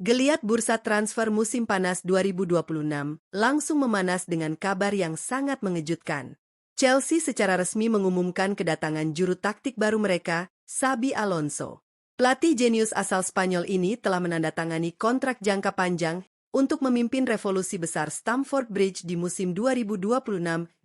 Geliat bursa transfer musim panas 2026 langsung memanas dengan kabar yang sangat mengejutkan. Chelsea secara resmi mengumumkan kedatangan juru taktik baru mereka, Xabi Alonso. Pelatih jenius asal Spanyol ini telah menandatangani kontrak jangka panjang untuk memimpin revolusi besar Stamford Bridge di musim 2026-2027.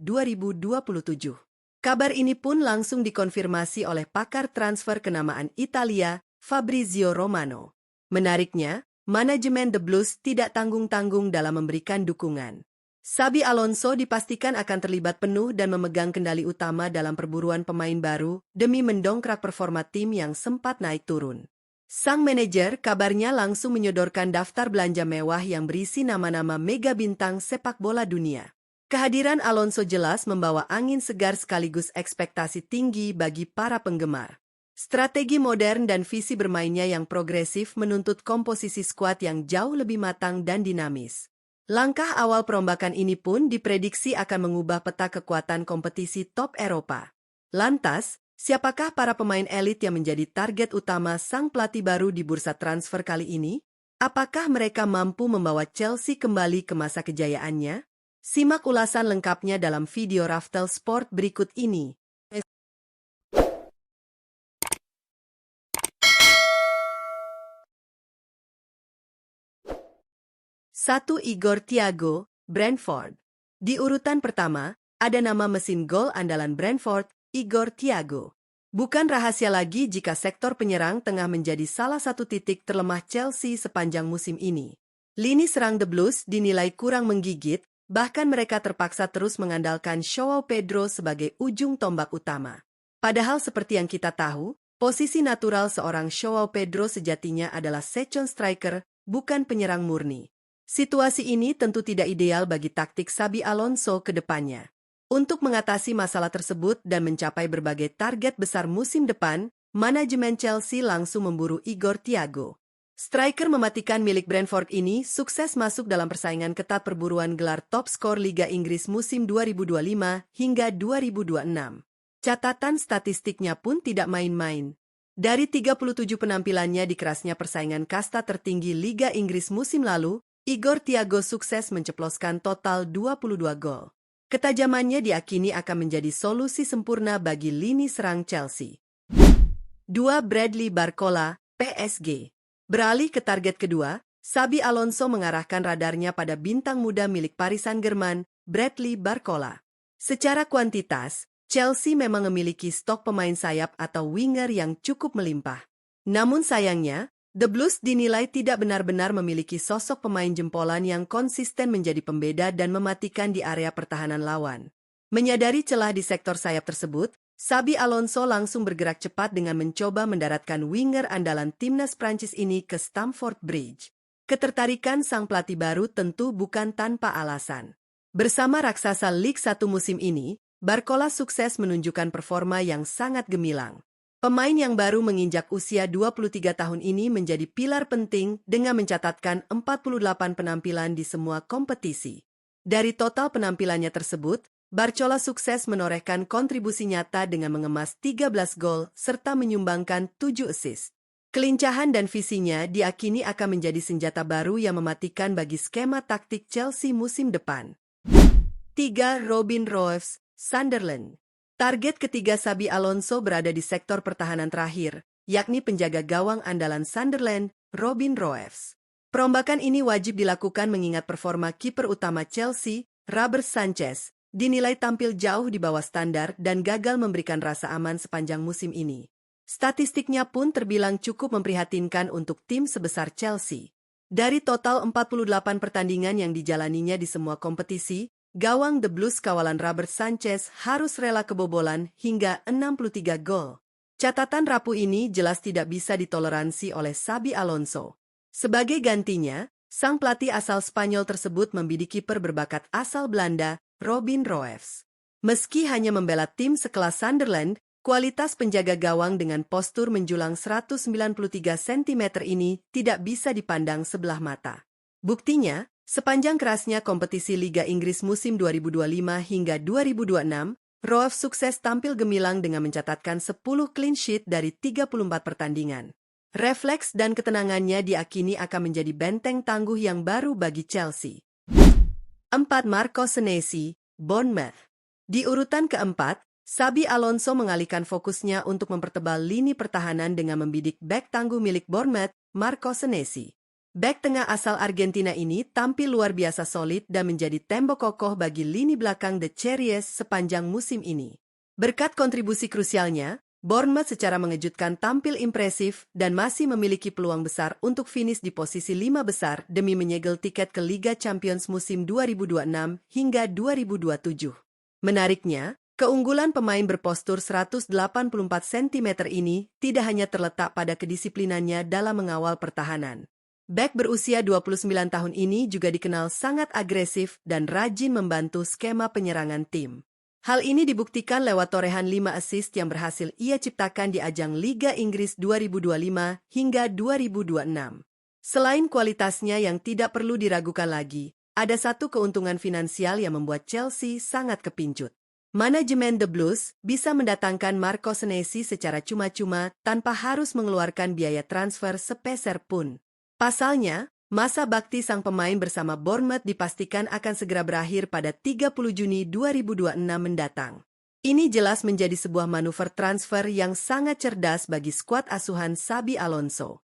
Kabar ini pun langsung dikonfirmasi oleh pakar transfer kenamaan Italia, Fabrizio Romano. Menariknya, manajemen The Blues tidak tanggung-tanggung dalam memberikan dukungan. Xabi Alonso dipastikan akan terlibat penuh dan memegang kendali utama dalam perburuan pemain baru demi mendongkrak performa tim yang sempat naik turun. Sang manajer kabarnya langsung menyodorkan daftar belanja mewah yang berisi nama-nama mega bintang sepak bola dunia. Kehadiran Alonso jelas membawa angin segar sekaligus ekspektasi tinggi bagi para penggemar. Strategi modern dan visi bermainnya yang progresif menuntut komposisi skuad yang jauh lebih matang dan dinamis. Langkah awal perombakan ini pun diprediksi akan mengubah peta kekuatan kompetisi top Eropa. Lantas, siapakah para pemain elit yang menjadi target utama sang pelatih baru di bursa transfer kali ini? Apakah mereka mampu membawa Chelsea kembali ke masa kejayaannya? Simak ulasan lengkapnya dalam video Raftel Sport berikut ini. 1. Igor Thiago, Brentford. Di urutan pertama, ada nama mesin gol andalan Brentford, Igor Thiago. Bukan rahasia lagi jika sektor penyerang tengah menjadi salah satu titik terlemah Chelsea sepanjang musim ini. Lini serang The Blues dinilai kurang menggigit, bahkan mereka terpaksa terus mengandalkan Joao Pedro sebagai ujung tombak utama. Padahal seperti yang kita tahu, posisi natural seorang Joao Pedro sejatinya adalah second striker, bukan penyerang murni. Situasi ini tentu tidak ideal bagi taktik Xabi Alonso ke depannya. Untuk mengatasi masalah tersebut dan mencapai berbagai target besar musim depan, manajemen Chelsea langsung memburu Igor Thiago. Striker mematikan milik Brentford ini sukses masuk dalam persaingan ketat perburuan gelar top skor Liga Inggris musim 2025 hingga 2026. Catatan statistiknya pun tidak main-main. Dari 37 penampilannya di kerasnya persaingan kasta tertinggi Liga Inggris musim lalu, Igor Thiago sukses menceploskan total 22 gol. Ketajamannya diakini akan menjadi solusi sempurna bagi lini serang Chelsea. 2. Bradley Barcola, PSG. Beralih ke target kedua, Xabi Alonso mengarahkan radarnya pada bintang muda milik Paris Saint-Germain, Bradley Barcola. Secara kuantitas, Chelsea memang memiliki stok pemain sayap atau winger yang cukup melimpah. Namun sayangnya, The Blues dinilai tidak benar-benar memiliki sosok pemain jempolan yang konsisten menjadi pembeda dan mematikan di area pertahanan lawan. Menyadari celah di sektor sayap tersebut, Xabi Alonso langsung bergerak cepat dengan mencoba mendaratkan winger andalan timnas Prancis ini ke Stamford Bridge. Ketertarikan sang pelatih baru tentu bukan tanpa alasan. Bersama raksasa Ligue 1 musim ini, Barcola sukses menunjukkan performa yang sangat gemilang. Pemain yang baru menginjak usia 23 tahun ini menjadi pilar penting dengan mencatatkan 48 penampilan di semua kompetisi. Dari total penampilannya tersebut, Barcola sukses menorehkan kontribusi nyata dengan mengemas 13 gol serta menyumbangkan 7 assist. Kelincahan dan visinya diakini akan menjadi senjata baru yang mematikan bagi skema taktik Chelsea musim depan. 3. Robin Roeves, Sunderland. Target ketiga Xabi Alonso berada di sektor pertahanan terakhir, yakni penjaga gawang andalan Sunderland, Robin Roeves. Perombakan ini wajib dilakukan mengingat performa kiper utama Chelsea, Robert Sanchez, dinilai tampil jauh di bawah standar dan gagal memberikan rasa aman sepanjang musim ini. Statistiknya pun terbilang cukup memprihatinkan untuk tim sebesar Chelsea. Dari total 48 pertandingan yang dijalaninya di semua kompetisi, gawang The Blues kawalan Robert Sanchez harus rela kebobolan hingga 63 gol. Catatan rapuh ini jelas tidak bisa ditoleransi oleh Xabi Alonso. Sebagai gantinya, sang pelatih asal Spanyol tersebut membidik kiper berbakat asal Belanda, Robin Roeves. Meski hanya membela tim sekelas Sunderland, kualitas penjaga gawang dengan postur menjulang 193 cm ini tidak bisa dipandang sebelah mata. Buktinya, sepanjang kerasnya kompetisi Liga Inggris musim 2025 hingga 2026, Roeves sukses tampil gemilang dengan mencatatkan 10 clean sheet dari 34 pertandingan. Refleks dan ketenangannya diakini akan menjadi benteng tangguh yang baru bagi Chelsea. 4. Marco Senesi, Bournemouth. Di urutan keempat, Xabi Alonso mengalihkan fokusnya untuk mempertebal lini pertahanan dengan membidik bek tangguh milik Bournemouth, Marco Senesi. Bek tengah asal Argentina ini tampil luar biasa solid dan menjadi tembok kokoh bagi lini belakang The Cherries sepanjang musim ini. Berkat kontribusi krusialnya, Bournemouth secara mengejutkan tampil impresif dan masih memiliki peluang besar untuk finish di posisi 5 besar demi menyegel tiket ke Liga Champions musim 2026 hingga 2027. Menariknya, keunggulan pemain berpostur 184 cm ini tidak hanya terletak pada kedisiplinannya dalam mengawal pertahanan. Bek berusia 29 tahun ini juga dikenal sangat agresif dan rajin membantu skema penyerangan tim. Hal ini dibuktikan lewat torehan 5 assist yang berhasil ia ciptakan di ajang Liga Inggris 2025 hingga 2026. Selain kualitasnya yang tidak perlu diragukan lagi, ada satu keuntungan finansial yang membuat Chelsea sangat kepincut. Manajemen The Blues bisa mendatangkan Marco Senesi secara cuma-cuma tanpa harus mengeluarkan biaya transfer sepeser pun. Pasalnya, masa bakti sang pemain bersama Bournemouth dipastikan akan segera berakhir pada 30 Juni 2026 mendatang. Ini jelas menjadi sebuah manuver transfer yang sangat cerdas bagi skuad asuhan Xabi Alonso.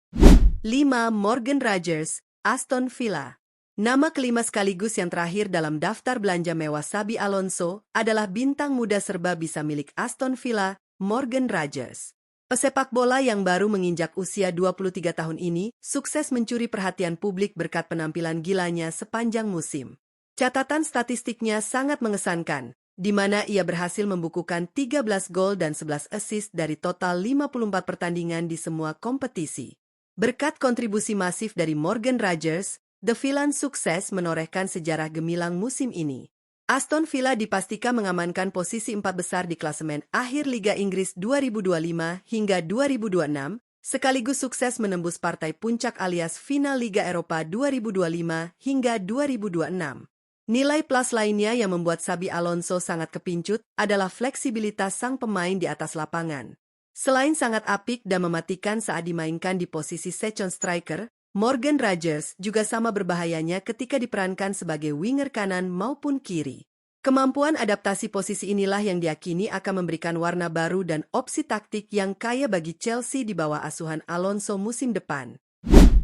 5. Morgan Rogers, Aston Villa. Nama kelima sekaligus yang terakhir dalam daftar belanja mewah Xabi Alonso adalah bintang muda serba bisa milik Aston Villa, Morgan Rogers. Pesepak bola yang baru menginjak usia 23 tahun ini sukses mencuri perhatian publik berkat penampilan gilanya sepanjang musim. Catatan statistiknya sangat mengesankan, di mana ia berhasil membukukan 13 gol dan 11 assist dari total 54 pertandingan di semua kompetisi. Berkat kontribusi masif dari Morgan Rogers, The Villains sukses menorehkan sejarah gemilang musim ini. Aston Villa dipastikan mengamankan posisi 4 besar di klasemen akhir Liga Inggris 2025 hingga 2026, sekaligus sukses menembus partai puncak alias final Liga Eropa 2025 hingga 2026. Nilai plus lainnya yang membuat Xabi Alonso sangat kepincut adalah fleksibilitas sang pemain di atas lapangan. Selain sangat apik dan mematikan saat dimainkan di posisi second striker, Morgan Rogers juga sama berbahayanya ketika diperankan sebagai winger kanan maupun kiri. Kemampuan adaptasi posisi inilah yang diyakini akan memberikan warna baru dan opsi taktik yang kaya bagi Chelsea di bawah asuhan Alonso musim depan.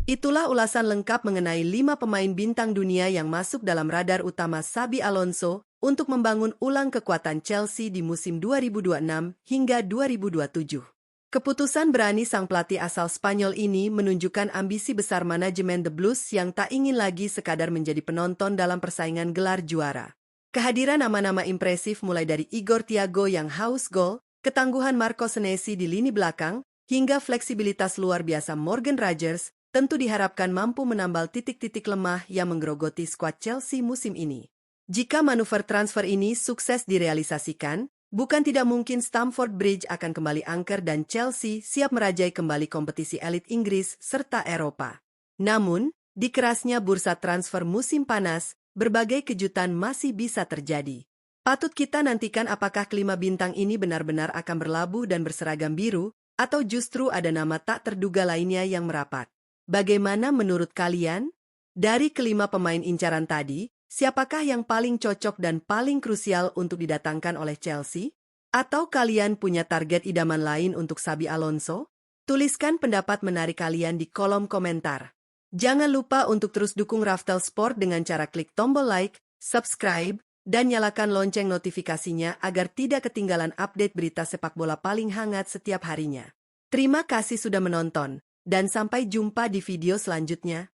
Itulah ulasan lengkap mengenai 5 pemain bintang dunia yang masuk dalam radar utama Xabi Alonso untuk membangun ulang kekuatan Chelsea di musim 2026 hingga 2027. Keputusan berani sang pelatih asal Spanyol ini menunjukkan ambisi besar manajemen The Blues yang tak ingin lagi sekadar menjadi penonton dalam persaingan gelar juara. Kehadiran nama-nama impresif mulai dari Igor Thiago yang haus gol, ketangguhan Marco Senesi di lini belakang, hingga fleksibilitas luar biasa Morgan Rogers, tentu diharapkan mampu menambal titik-titik lemah yang menggerogoti skuad Chelsea musim ini. Jika manuver transfer ini sukses direalisasikan, bukan tidak mungkin Stamford Bridge akan kembali angker dan Chelsea siap merajai kembali kompetisi elit Inggris serta Eropa. Namun, di kerasnya bursa transfer musim panas, berbagai kejutan masih bisa terjadi. Patut kita nantikan apakah kelima bintang ini benar-benar akan berlabuh dan berseragam biru, atau justru ada nama tak terduga lainnya yang merapat. Bagaimana menurut kalian? Dari kelima pemain incaran tadi, siapakah yang paling cocok dan paling krusial untuk didatangkan oleh Chelsea? Atau kalian punya target idaman lain untuk Xabi Alonso? Tuliskan pendapat menarik kalian di kolom komentar. Jangan lupa untuk terus dukung Raftel Sport dengan cara klik tombol like, subscribe, dan nyalakan lonceng notifikasinya agar tidak ketinggalan update berita sepak bola paling hangat setiap harinya. Terima kasih sudah menonton, dan sampai jumpa di video selanjutnya.